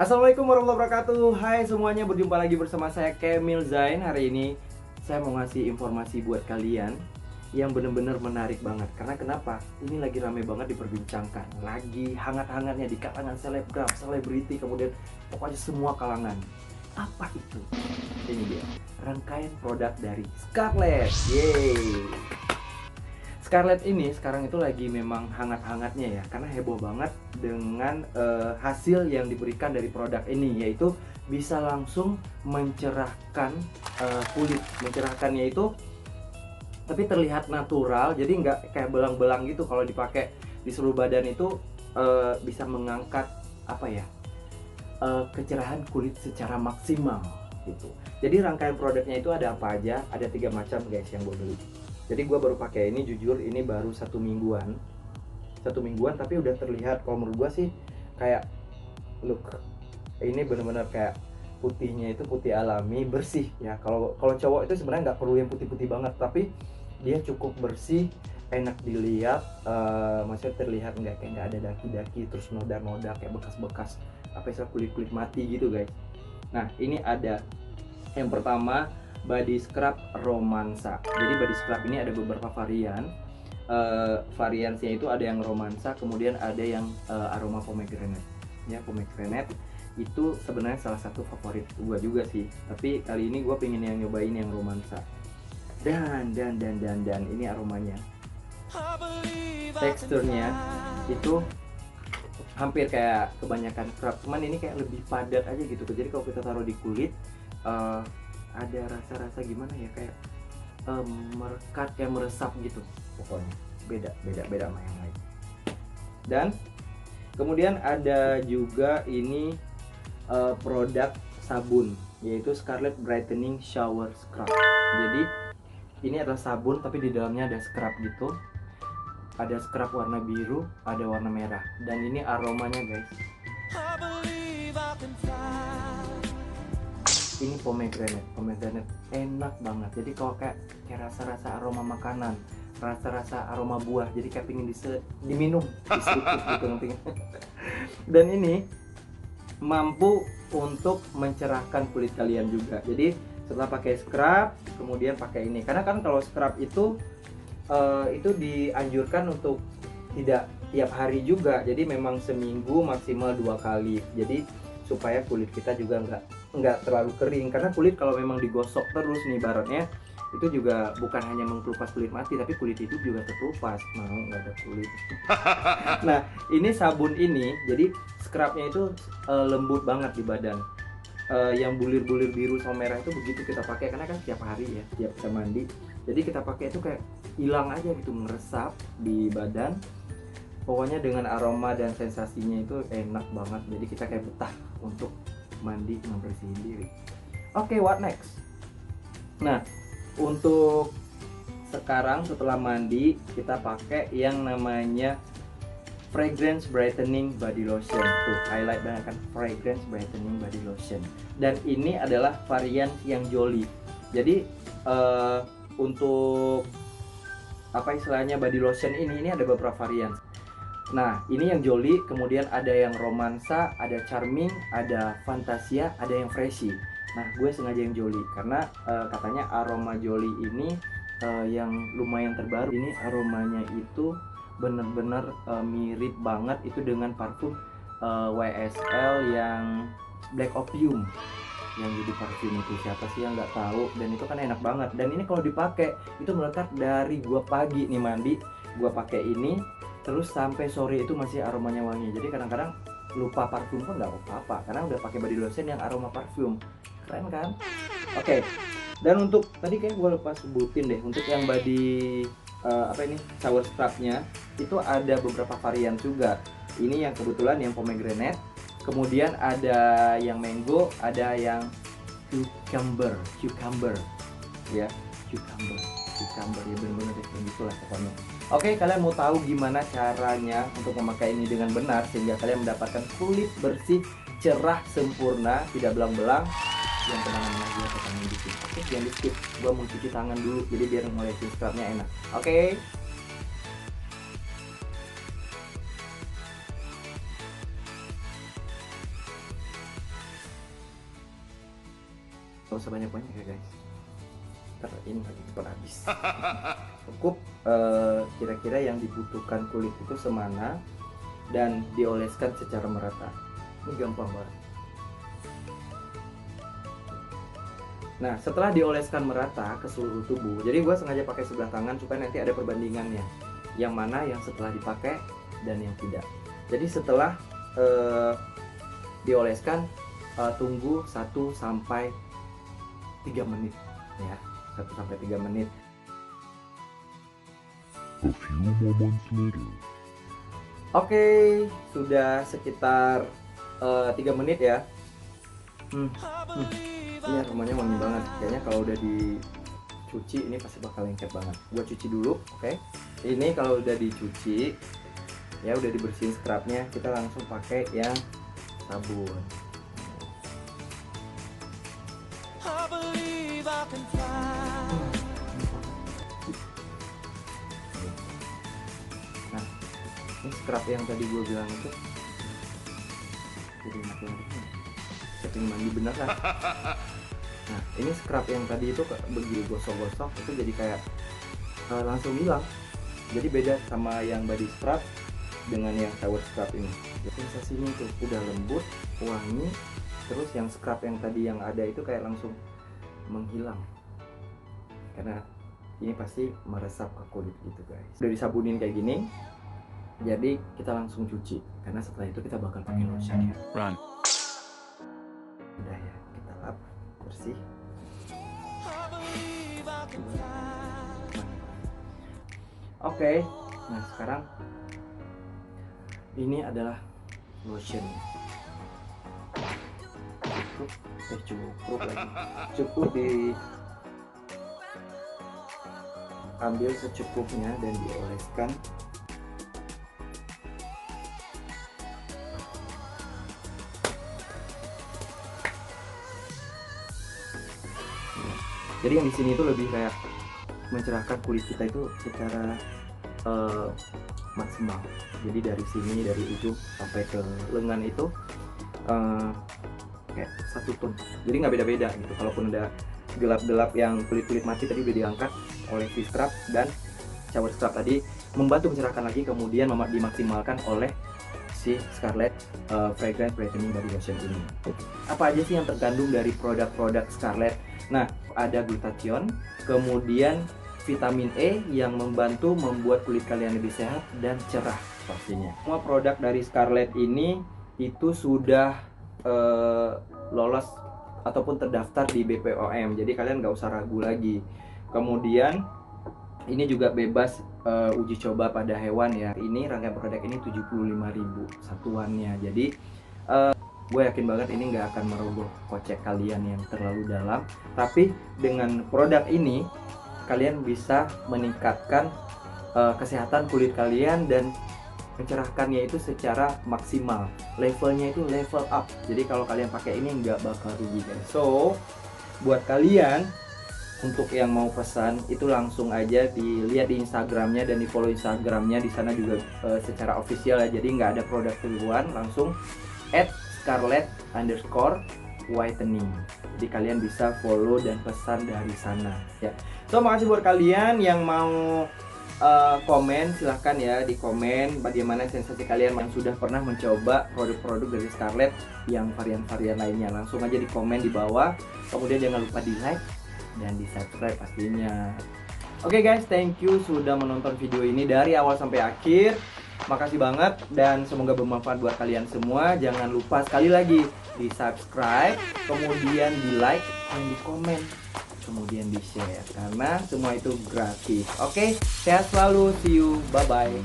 Assalamualaikum warahmatullahi wabarakatuh. Hai semuanya, berjumpa lagi bersama saya Kemil Zain. Hari ini saya mau ngasih informasi buat kalian yang bener-bener menarik banget. Karena kenapa? Ini lagi rame banget diperbincangkan. Lagi hangat-hangatnya di kalangan selebgram, selebriti, kemudian pokoknya semua kalangan. Apa itu? Ini dia, rangkaian produk dari Scarlett. Yeay. Scarlett ini sekarang itu lagi memang hangat-hangatnya ya, karena heboh banget dengan hasil yang diberikan dari produk ini, yaitu bisa langsung mencerahkan kulit. Mencerahkannya itu tapi terlihat natural, jadi nggak kayak belang-belang gitu. Kalau dipakai di seluruh badan itu bisa mengangkat apa ya, kecerahan kulit secara maksimal gitu. Jadi rangkaian produknya itu ada apa aja? Ada 3 macam guys yang gue beli. Jadi gue baru pakai ini, jujur ini baru 1 mingguan tapi udah terlihat, kalau menurut gue sih kayak look, ini bener-bener kayak putihnya itu putih alami, bersih ya. Kalau kalau cowok itu sebenarnya nggak perlu yang putih-putih banget, tapi dia cukup bersih, enak dilihat, maksudnya terlihat kayak nggak ada daki-daki terus noda-noda kayak bekas-bekas apa istilah kulit-kulit mati gitu guys. Nah ini ada yang pertama, body scrub romansa. Jadi body scrub ini ada beberapa varian. Variannya itu ada yang romansa, kemudian ada yang aroma pomegranate. Ya, pomegranate itu sebenarnya salah satu favorit gua juga sih. Tapi kali ini gua pengen yang nyobain yang romansa. Dan ini aromanya. Teksturnya itu hampir kayak kebanyakan scrub, cuman ini kayak lebih padat aja gitu. Jadi kalau kita taruh di kulit, ada rasa-rasa gimana ya, kayak merekat, kayak meresap gitu. Pokoknya beda sama yang lain. Dan kemudian ada juga ini produk sabun, yaitu Scarlett Brightening Shower Scrub. Jadi ini adalah sabun tapi di dalamnya ada scrub gitu. Ada scrub warna biru, ada warna merah, dan ini aromanya guys. Ini pomegranate enak banget. Jadi kalau kayak rasa-rasa aroma makanan, rasa-rasa aroma buah, jadi kayak pingin diminum, diseruput gitu nanti. Dan ini mampu untuk mencerahkan kulit kalian juga. Jadi setelah pakai scrub, kemudian pakai ini. Karena kan kalau scrub itu dianjurkan untuk tidak tiap hari juga. Jadi memang seminggu maksimal 2 kali. Jadi supaya kulit kita juga nggak terlalu kering, karena kulit kalau memang digosok terus nih baratnya, itu juga bukan hanya mengkelupas kulit mati, tapi kulit hidup juga terkelupas, mau nggak ada kulit. Nah ini sabun ini, jadi scrubnya itu lembut banget di badan. Yang bulir-bulir biru sama merah itu begitu kita pakai, karena kan tiap hari ya, tiap kita mandi, jadi kita pakai itu kayak hilang aja gitu, meresap di badan. Pokoknya dengan aroma dan sensasinya itu enak banget, jadi kita kayak betah untuk mandi, membersihin diri. Oke, what next? Nah, untuk sekarang setelah mandi kita pakai yang namanya Fragrance Brightening Body Lotion. Tuh, highlight banget kan, Fragrance Brightening Body Lotion. Dan ini adalah varian yang jolly. Jadi untuk apa istilahnya body lotion ini ada beberapa varian. Nah, ini yang jolly, kemudian ada yang romansa, ada charming, ada fantasia, ada yang freshy. Nah, gue sengaja yang jolly karena katanya aroma jolly ini yang lumayan terbaru. Ini aromanya itu bener-bener mirip banget itu dengan parfum YSL yang Black Opium. Yang jadi parfum itu siapa sih yang nggak tahu, dan itu kan enak banget. Dan ini kalau dipakai itu melekat dari gua pagi nih mandi, gua pakai ini terus sampai sore itu masih aromanya wangi. Jadi kadang-kadang lupa parfum pun nggak apa-apa, karena udah pakai body lotion yang aroma parfum. Keren kan? Oke. Dan untuk tadi kayak gue lupa sebutin deh, untuk yang body apa ini shower scrubnya itu ada beberapa varian juga. Ini yang kebetulan yang pomegranate, kemudian ada yang mango, ada yang cucumber ya, cucumber ya, bener-bener kayak gitulah pokoknya. Oke, kalian mau tahu gimana caranya untuk memakai ini dengan benar sehingga kalian mendapatkan kulit bersih, cerah, sempurna, tidak belang-belang? Yang tenangan lagi atau tangan dikit. Oke, jangan di skip. Gua mau cuci tangan dulu, jadi biar ngolesin scrubnya enak. Oke. Gak usah banyak-banyak ya guys, ntar ini lagi cepat habis. Cukup kira-kira yang dibutuhkan kulit itu semana dan dioleskan secara merata. Ini gampang banget. Nah, setelah dioleskan merata ke seluruh tubuh, jadi gue sengaja pakai sebelah tangan supaya nanti ada perbandingannya, yang mana yang setelah dipakai dan yang tidak. Jadi setelah dioleskan, tunggu 1-3 menit ya, 1-3 menit. A few moments later. Oke, sudah sekitar 3 menit ya. Ini aromanya wangi banget. Kayaknya kalau udah dicuci ini pasti bakal lengket banget. Gua cuci dulu, oke? Ini kalau udah dicuci, ya udah dibersihin scrubnya, kita langsung pakai yang sabun. Nah, ini scrub yang tadi gue bilang itu jadi makin setting mandi bener kan. Nah, ini scrub yang tadi itu begitu gosok-gosok itu jadi kayak langsung hilang. Jadi beda sama yang body scrub dengan yang shower scrub ini. Sensasinya itu udah lembut, wangi, terus yang scrub yang tadi yang ada itu kayak langsung menghilang. Karena ini pasti meresap ke kulit gitu guys. Udah disabunin kayak gini, jadi kita langsung cuci. Karena setelah itu kita bakal pakai lotion ya. Run. Udah ya, kita lap bersih. Oke, nah sekarang ini adalah lotion. Cukup diambil secukupnya dan dioleskan. Jadi yang di sini itu lebih kayak mencerahkan kulit kita itu secara maksimal. Jadi dari sini, dari ujung sampai ke lengan itu kayak satu tone. Jadi nggak beda-beda gitu. Kalaupun ada gelap-gelap yang kulit-kulit mati tadi udah diangkat oleh si scrub dan shower scrub tadi, membantu mencerahkan lagi, kemudian dimaksimalkan oleh si Scarlett Fragrance Brightening Body Lotion ini. Apa aja sih yang terkandung dari produk-produk Scarlett? Nah, ada glutathione, kemudian vitamin E yang membantu membuat kulit kalian lebih sehat dan cerah pastinya. Semua produk dari Scarlett ini itu sudah lolos ataupun terdaftar di BPOM, jadi kalian nggak usah ragu lagi. Kemudian ini juga bebas uji coba pada hewan ya. Ini rangkaian produk ini 75.000 satuannya. Jadi gue yakin banget ini nggak akan merogoh kocek kalian yang terlalu dalam. Tapi dengan produk ini kalian bisa meningkatkan kesehatan kulit kalian dan mencerahkannya itu secara maksimal. Levelnya itu level up. Jadi kalau kalian pakai ini nggak bakal rugi guys. So buat kalian untuk yang mau pesan itu langsung aja dilihat di Instagramnya dan di follow Instagramnya, di sana juga secara official ya. Jadi nggak ada produk duluan, langsung @scarlett_whitening. Jadi kalian bisa follow dan pesan dari sana ya. So makasih buat kalian yang mau komen, silahkan ya di komen bagaimana sensasi kalian yang sudah pernah mencoba produk-produk dari Scarlett yang varian-varian lainnya. Langsung aja di komen di bawah, kemudian jangan lupa di like dan di subscribe pastinya. Oke guys, thank you sudah menonton video ini dari awal sampai akhir. Makasih banget dan semoga bermanfaat buat kalian semua. Jangan lupa sekali lagi di subscribe, kemudian di like dan di komen, kemudian di share, karena semua itu gratis. Oke, sehat selalu, see you, bye bye.